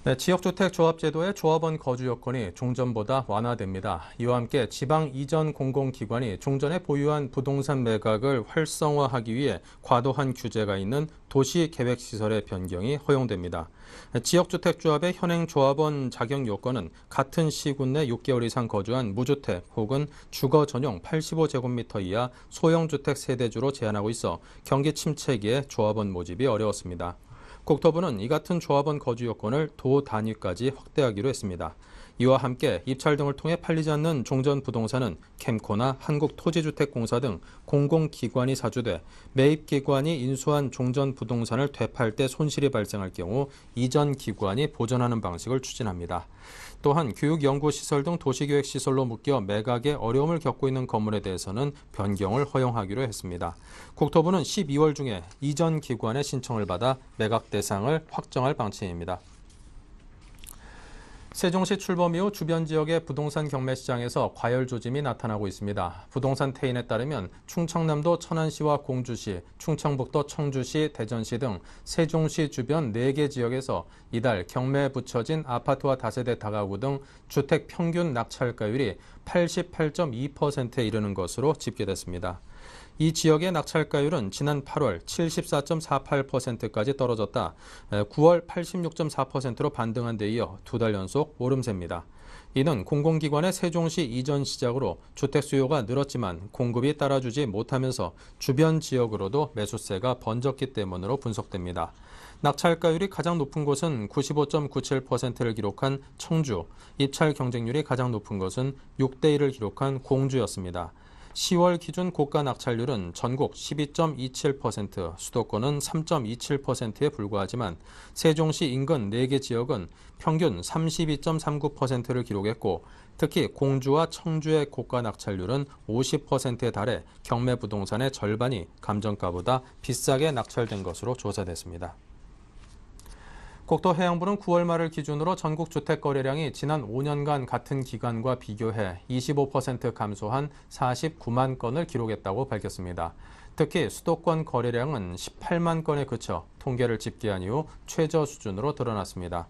네, 지역주택조합제도의 조합원 거주 여건이 종전보다 완화됩니다. 이와 함께 지방 이전 공공기관이 종전에 보유한 부동산 매각을 활성화하기 위해 과도한 규제가 있는 도시계획시설의 변경이 허용됩니다. 지역주택조합의 현행 조합원 자격 요건은 같은 시군 내 6개월 이상 거주한 무주택 혹은 주거 전용 85제곱미터 이하 소형주택 세대주로 제한하고 있어 경기 침체기에 조합원 모집이 어려웠습니다. 국토부는 이 같은 조합원 거주 요건을 도 단위까지 확대하기로 했습니다. 이와 함께 입찰 등을 통해 팔리지 않는 종전 부동산은 캠코나 한국토지주택공사 등 공공기관이 사주돼 매입기관이 인수한 종전 부동산을 되팔 때 손실이 발생할 경우 이전 기관이 보전하는 방식을 추진합니다. 또한 교육연구시설 등 도시계획시설로 묶여 매각에 어려움을 겪고 있는 건물에 대해서는 변경을 허용하기로 했습니다. 국토부는 12월 중에 이전 기관의 신청을 받아 매각 대상을 확정할 방침입니다. 세종시 출범 이후 주변 지역의 부동산 경매 시장에서 과열 조짐이 나타나고 있습니다. 부동산 태인에 따르면 충청남도 천안시와 공주시, 충청북도 청주시, 대전시 등 세종시 주변 4개 지역에서 이달 경매에 붙여진 아파트와 다세대 다가구 등 주택 평균 낙찰가율이 88.2%에 이르는 것으로 집계됐습니다. 이 지역의 낙찰가율은 지난 8월 74.48%까지 떨어졌다 9월 86.4%로 반등한 데 이어 2달 연속 오름세입니다. 이는 공공기관의 세종시 이전 시작으로 주택 수요가 늘었지만 공급이 따라주지 못하면서 주변 지역으로도 매수세가 번졌기 때문으로 분석됩니다. 낙찰가율이 가장 높은 곳은 95.97%를 기록한 청주, 입찰 경쟁률이 가장 높은 것은 6대1을 기록한 공주였습니다. 10월 기준 고가 낙찰률은 전국 12.27%, 수도권은 3.27%에 불과하지만 세종시 인근 4개 지역은 평균 32.39%를 기록했고 특히 공주와 청주의 고가 낙찰률은 50%에 달해 경매 부동산의 절반이 감정가보다 비싸게 낙찰된 것으로 조사됐습니다. 국토해양부는 9월 말을 기준으로 전국 주택 거래량이 지난 5년간 같은 기간과 비교해 25% 감소한 49만 건을 기록했다고 밝혔습니다. 특히 수도권 거래량은 18만 건에 그쳐 통계를 집계한 이후 최저 수준으로 드러났습니다.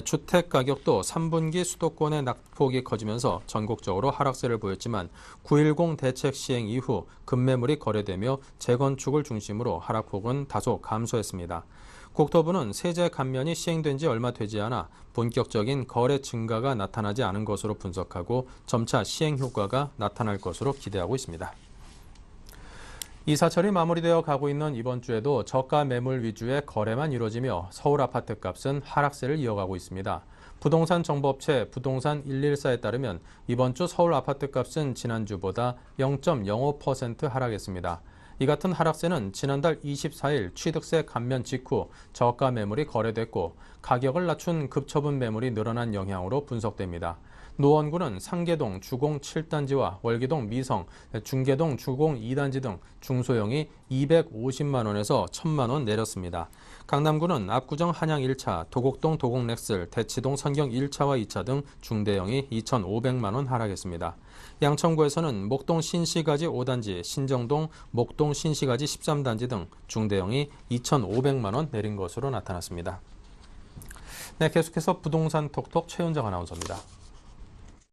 주택 가격도 3분기 수도권의 낙폭이 커지면서 전국적으로 하락세를 보였지만 9.10 대책 시행 이후 급매물이 거래되며 재건축을 중심으로 하락폭은 다소 감소했습니다. 국토부는 세제 감면이 시행된 지 얼마 되지 않아 본격적인 거래 증가가 나타나지 않은 것으로 분석하고 점차 시행 효과가 나타날 것으로 기대하고 있습니다. 이사철이 마무리되어 가고 있는 이번 주에도 저가 매물 위주의 거래만 이루어지며 서울 아파트 값은 하락세를 이어가고 있습니다. 부동산 정보업체 부동산 114에 따르면 이번 주 서울 아파트 값은 지난주보다 0.05% 하락했습니다. 이 같은 하락세는 지난달 24일 취득세 감면 직후 저가 매물이 거래됐고 가격을 낮춘 급처분 매물이 늘어난 영향으로 분석됩니다. 노원구는 상계동 주공 7단지와 월계동 미성, 중계동 주공 2단지 등 중소형이 250만 원에서 1,000만 원 내렸습니다. 강남구는 압구정 한양 1차, 도곡동 도곡렉슬, 대치동 선경 1차와 2차 등 중대형이 2,500만 원 하락했습니다. 양천구에서는 목동 신시가지 5단지, 신정동 목동 신시가지 13단지 등 중대형이 2,500만 원 내린 것으로 나타났습니다. 네, 계속해서 부동산 톡톡 최윤정 아나운서입니다.